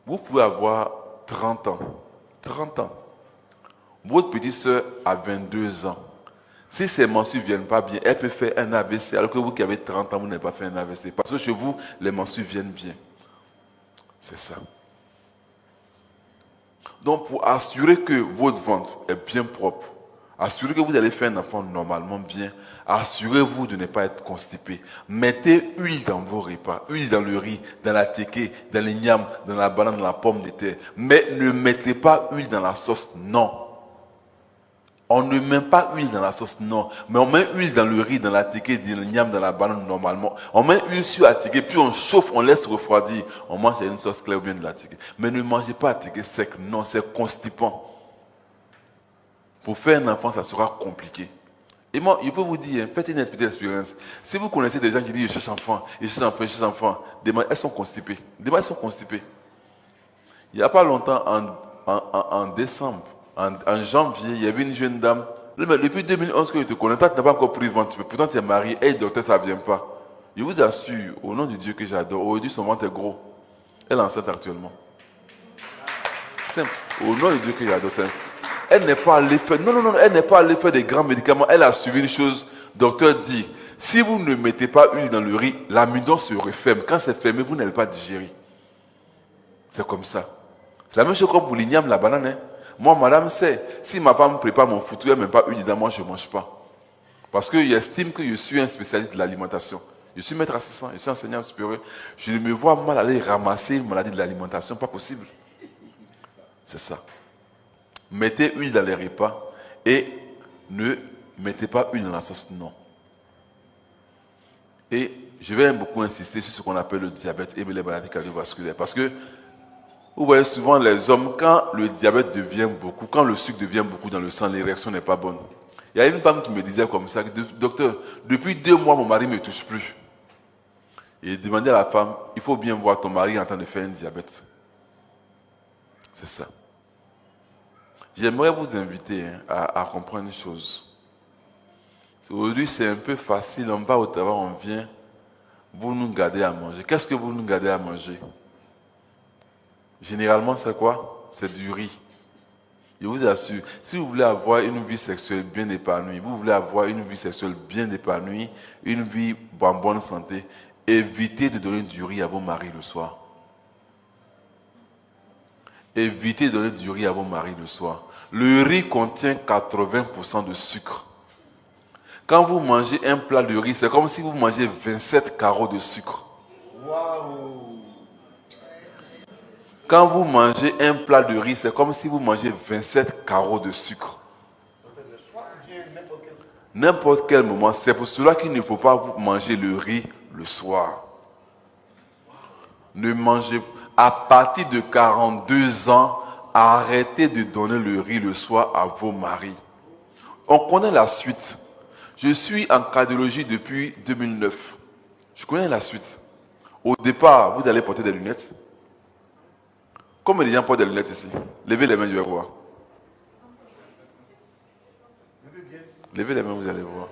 Vous pouvez avoir 30 ans. 30 ans. Votre petite soeur a 22 ans. Si ses menstrues ne viennent pas bien, elle peut faire un AVC, alors que vous qui avez 30 ans, vous n'avez pas fait un AVC. Parce que chez vous, les menstrues viennent bien. C'est ça. Donc, pour assurer que votre ventre est bien propre, assurer que vous allez faire un enfant normalement bien, assurez-vous de ne pas être constipé. Mettez huile dans vos repas, huile dans le riz, dans la téké, dans les yams, dans la banane, dans la pomme de terre. Mais ne mettez pas huile dans la sauce, non. On ne met pas huile dans la sauce, non. Mais on met huile dans le riz, dans la téké, dans le yam, dans la banane normalement. On met huile sur la téké, puis on chauffe, on laisse refroidir. On mange une sauce claire ou bien de la téké. Mais ne mangez pas la téké sec, non, c'est constipant. Pour faire un enfant, ça sera compliqué. Et moi, je peux vous dire, faites une petite expérience. Si vous connaissez des gens qui disent, je cherche enfant, je cherche enfant, je cherche enfant, elles sont constipées. Elles sont constipées. Il n'y a pas longtemps, en décembre, en janvier, il y avait une jeune dame. Mais depuis 2011 que je te connais, toi, tu n'as pas encore pris ventre. Pourtant, tu es marié. Et docteur, ça ne vient pas. Je vous assure, au nom de Dieu que j'adore, aujourd'hui, son ventre est gros. Elle est enceinte actuellement. Simple. Au nom de Dieu que j'adore, simple. Elle n'est pas allée faire. Non, elle n'est pas allée faire des grands médicaments. Elle a suivi une chose. Docteur dit, si vous ne mettez pas huile dans le riz, l'amidon se referme. Quand c'est fermé, vous n'allez pas digérer. C'est comme ça. C'est la même chose comme pour l'igname, la banane. Hein. Moi, madame sait, si ma femme prépare mon foutu, elle ne met pas huile dedans, moi, je ne mange pas. Parce que j'estime que je suis un spécialiste de l'alimentation. Je suis maître assistant, je suis enseignant supérieur. Je ne me vois mal aller ramasser une maladie de l'alimentation, pas possible. C'est ça. Mettez huile dans les repas et ne mettez pas huile dans la sauce, non. Et je vais beaucoup insister sur ce qu'on appelle le diabète et les maladies cardiovasculaires. Parce que vous voyez souvent les hommes, quand le diabète devient beaucoup, quand le sucre devient beaucoup dans le sang, l'érection n'est pas bonne. Il y a une femme qui me disait comme ça, docteur, depuis 2 mois, mon mari ne me touche plus. Et il demandait à la femme, il faut bien voir ton mari en train de faire un diabète. C'est ça. J'aimerais vous inviter à comprendre une chose. Aujourd'hui, c'est un peu facile, on va au travail, on vient, vous nous gardez à manger. Qu'est-ce que vous nous gardez à manger? Généralement, c'est quoi? C'est du riz. Je vous assure, si vous voulez avoir une vie sexuelle bien épanouie, vous voulez avoir une vie sexuelle bien épanouie, une vie en bonne santé, évitez de donner du riz à vos maris le soir. Évitez de donner du riz à vos maris le soir. Le riz contient 80% de sucre. Quand vous mangez un plat de riz, c'est comme si vous mangez 27 carreaux de sucre. Waouh! Quand vous mangez un plat de riz, c'est comme si vous mangez 27 carreaux de sucre. N'importe quel moment. C'est pour cela qu'il ne faut pas manger le riz le soir. Ne mangez pas. À partir de 42 ans, arrêtez de donner le riz le soir à vos maris. On connaît la suite. Je suis en cardiologie depuis 2009. Je connais la suite. Au départ, vous allez porter des lunettes. Combien de gens portent des lunettes ici? Levez les mains, je vais voir. Levez les mains, vous allez voir.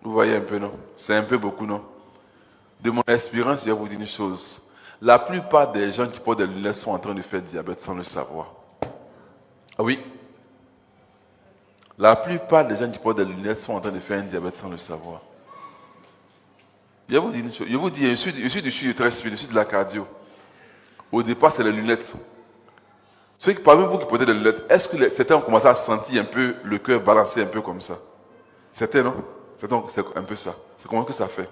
Vous voyez un peu, non? C'est un peu beaucoup, non? De mon expérience, je vais vous dire une chose. La plupart des gens qui portent des lunettes sont en train de faire diabète sans le savoir. Ah oui? La plupart des gens qui portent des lunettes sont en train de faire un diabète sans le savoir. Je vais vous dire une chose. Je vous dis, je suis très suivi, je suis de la cardio. Au départ, c'est les lunettes. Ceux qui, parmi vous qui portez des lunettes, est-ce que certains ont commencé à sentir un peu le cœur balancer un peu comme ça? Certains, non? C'est un peu ça. C'est comment que ça fait.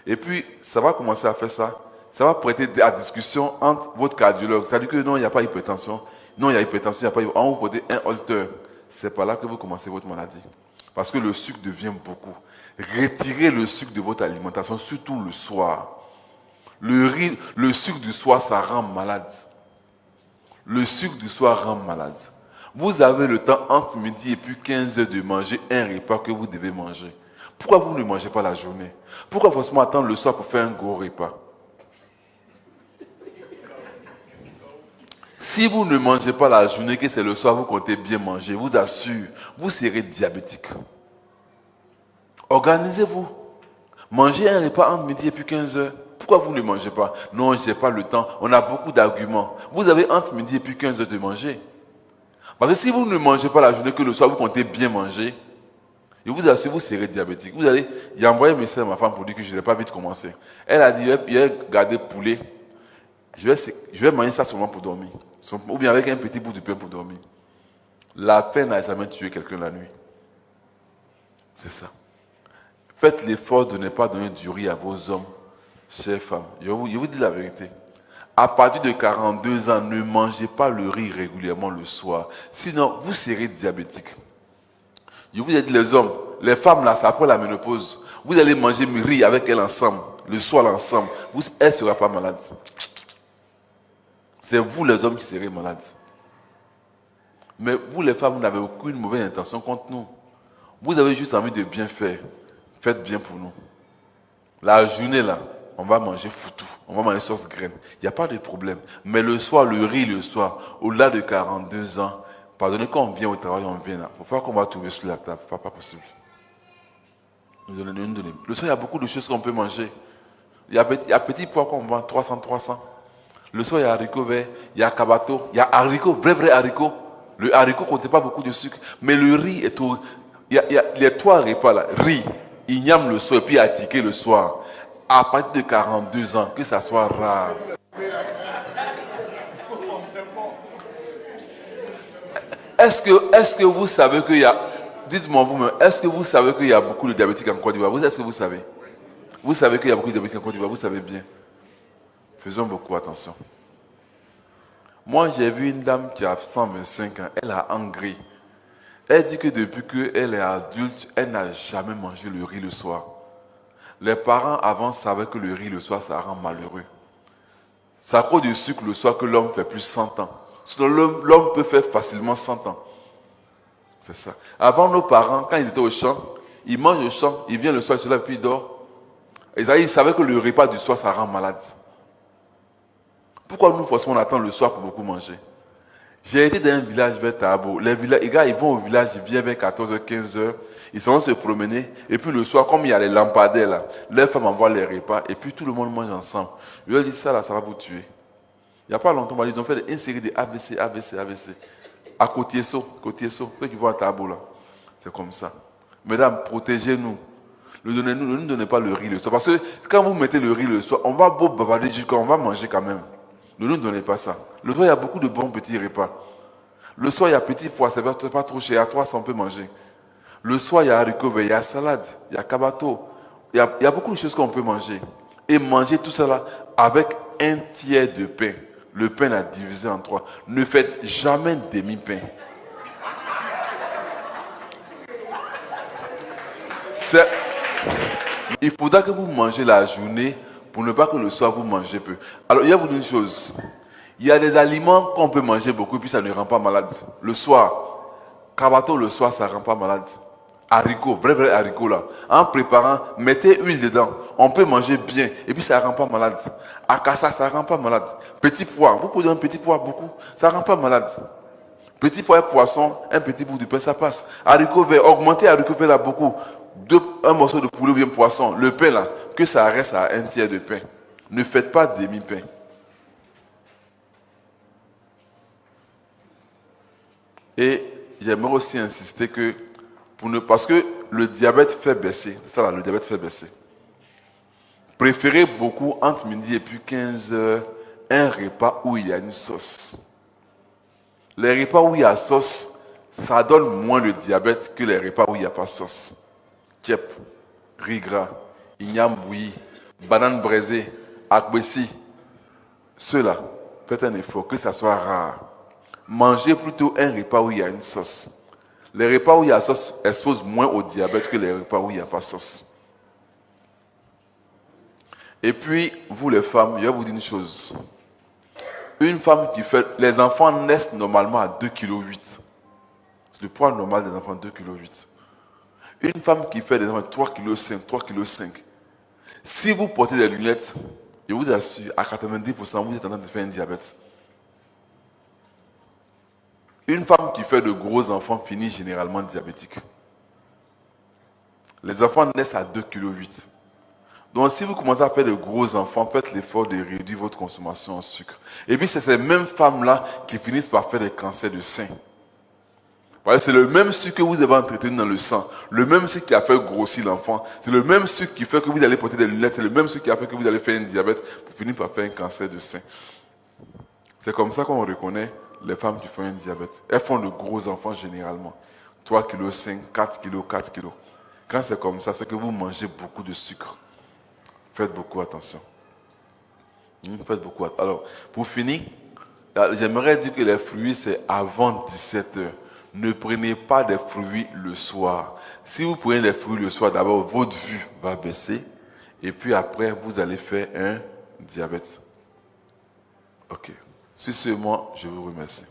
Et puis, ça va commencer à faire ça. Ça va prêter à discussion entre votre cardiologue. Ça dit que non, il n'y a pas d'hypertension. Non, il y a hypertension, il n'y a pas d'hypertension. On vous portez un holter. C'est par là que vous commencez votre maladie. Parce que le sucre devient beaucoup. Retirez le sucre de votre alimentation, surtout le soir. Le sucre du soir, ça rend malade. Le sucre du soir rend malade. Vous avez le temps entre midi et puis 15 heures de manger un repas que vous devez manger. Pourquoi vous ne mangez pas la journée? Pourquoi forcément attendre le soir pour faire un gros repas? Si vous ne mangez pas la journée, que c'est le soir, vous comptez bien manger, je vous assure, vous serez diabétique. Organisez-vous. Mangez un repas entre midi et puis 15 heures. Pourquoi vous ne mangez pas? Non, je n'ai pas le temps. On a beaucoup d'arguments. Vous avez entre midi et puis 15 heures de manger. Parce que si vous ne mangez pas la journée, que le soir, vous comptez bien manger, je vous assure, vous serez diabétique. J'ai envoyé un message à ma femme pour dire que je n'ai pas vite commencé. Elle a dit, il a gardé poulet. Je vais manger ça seulement pour dormir. Ou bien avec un petit bout de pain pour dormir. La faim n'a jamais tué quelqu'un la nuit. C'est ça. Faites l'effort de ne pas donner du riz à vos hommes, chères femmes. Je vous dis la vérité. À partir de 42 ans, ne mangez pas le riz régulièrement le soir. Sinon, vous serez diabétique. Je vous ai dit, les hommes, les femmes, là, c'est après la ménopause. Vous allez manger du riz avec elles ensemble, le soir ensemble. Elle ne sera pas malade. C'est vous, les hommes, qui serez malades. Mais vous, les femmes, vous n'avez aucune mauvaise intention contre nous. Vous avez juste envie de bien faire. Faites bien pour nous. La journée, là, on va manger foutou. On va manger sauce graine. Il n'y a pas de problème. Mais le soir, le riz, le soir, au-delà de 42 ans, pardonnez, quand on vient au travail, on vient là. Il faut pas qu'on va trouver sur la table. Pas possible. Nous donner. Le soir, il y a beaucoup de choses qu'on peut manger. Il y a petit pois qu'on vend, 300. Le soir, il y a haricots verts, il y a cabato, il y a haricots, vrai haricots. Le haricot ne comptait pas beaucoup de sucre. Mais le riz est tout. Il y a les 3 repas là. Riz, igname le soir et puis attiqué le soir. À partir de 42 ans, que ça soit rare. Est-ce que vous savez qu'il y a... Dites-moi vous-même, est-ce que vous savez qu'il y a beaucoup de diabétiques en Côte d'Ivoire? Est-ce que vous savez? Vous savez qu'il y a beaucoup de diabétiques en Côte d'Ivoire, vous savez bien. Faisons beaucoup attention. Moi, j'ai vu une dame qui a 125 ans, elle a engrais. Elle dit que depuis qu'elle est adulte, elle n'a jamais mangé le riz le soir. Les parents avant savaient que le riz le soir, ça rend malheureux. C'est à cause du sucre le soir que l'homme fait plus 100 ans. Sinon, l'homme peut faire facilement 100 ans. C'est ça. Avant, nos parents, quand ils étaient au champ, ils mangent au champ, ils viennent le soir, ils se lèvent, puis ils dorment. Et ça, ils savaient que le repas du soir, ça rend malade. Pourquoi nous, forcément, on attend le soir pour beaucoup manger? J'ai été dans un village vers Tabo. Les gars, ils vont au village, ils viennent vers 14h, 15h. Ils vont se promener. Et puis le soir, comme il y a les lampadaires là, les femmes envoient les repas. Et puis tout le monde mange ensemble. Je leur dis, ça là, ça va vous tuer. Il n'y a pas longtemps, ils ont fait une série de AVC. À Côtier-Saut, ceux qui vont à Tabo là. C'est comme ça. Mesdames, protégez-nous. Ne nous donnez pas le riz le soir. Parce que quand vous mettez le riz le soir, on va beau bavarder jusqu'à on va manger quand même. Ne nous donnez pas ça. Le soir, il y a beaucoup de bons petits repas. Le soir, il y a petit pois, c'est pas trop cher. À 300, on peut manger. Le soir, il y a haricots verts, il y a salade, il y a cabato. Il y a beaucoup de choses qu'on peut manger. Et manger tout ça là avec un tiers de pain. Le pain est divisé en 3. Ne faites jamais demi-pain. Il faudra que vous mangez la journée pour ne pas que le soir vous mangez peu. Alors, il y a une chose. Il y a des aliments qu'on peut manger beaucoup et puis ça ne rend pas malade. Le soir, cabato le soir, ça ne rend pas malade. Haricots, vrai haricots là. En préparant, mettez huile dedans. On peut manger bien et puis ça ne rend pas malade. Akassa, ça ne rend pas malade. Petit pois, vous posez un petit pois beaucoup, ça ne rend pas malade. Petit pois et poisson, un petit bout de pain, ça passe. Haricots verts, augmentez haricots verts là beaucoup. Un morceau de poulet ou bien poisson, le pain là, que ça reste à un tiers de pain. Ne faites pas demi-pain. Et j'aimerais aussi insister que, parce que le diabète fait baisser, c'est ça là, le diabète fait baisser. Préférez beaucoup entre midi et puis 15 heures un repas où il y a une sauce. Les repas où il y a sauce, ça donne moins le diabète que les repas où il n'y a pas sauce. Kep, riz gras, igname bouilli, banane braisée, akbessi. Ceux-là, faites un effort, que ça soit rare. Mangez plutôt un repas où il y a une sauce. Les repas où il y a sauce exposent moins au diabète que les repas où il n'y a pas sauce. Et puis, vous les femmes, je vais vous dire une chose. Une femme qui fait... Les enfants naissent normalement à 2,8 kg. C'est le poids normal des enfants, 2,8 kg. Une femme qui fait des enfants 3,5 kg. Si vous portez des lunettes, je vous assure, à 90%, vous êtes en train de faire un diabète. Une femme qui fait de gros enfants finit généralement diabétique. Les enfants naissent à 2,8 kg. Donc, si vous commencez à faire de gros enfants, faites l'effort de réduire votre consommation en sucre. Et puis, c'est ces mêmes femmes-là qui finissent par faire des cancers de sein. Voilà, c'est le même sucre que vous devez entretenir dans le sang. Le même sucre qui a fait grossir l'enfant. C'est le même sucre qui fait que vous allez porter des lunettes. C'est le même sucre qui a fait que vous allez faire un diabète pour finir par faire un cancer de sein. C'est comme ça qu'on reconnaît les femmes qui font un diabète. Elles font de gros enfants généralement. 3 kg, 5, 4 kg, 4 kg. Quand c'est comme ça, c'est que vous mangez beaucoup de sucre. Faites beaucoup attention. Faites beaucoup attention. Alors, pour finir, j'aimerais dire que les fruits, c'est avant 17 heures. Ne prenez pas des fruits le soir. Si vous prenez des fruits le soir, d'abord, votre vue va baisser. Et puis après, vous allez faire un diabète. Ok. Sur ce, moi, je vous remercie.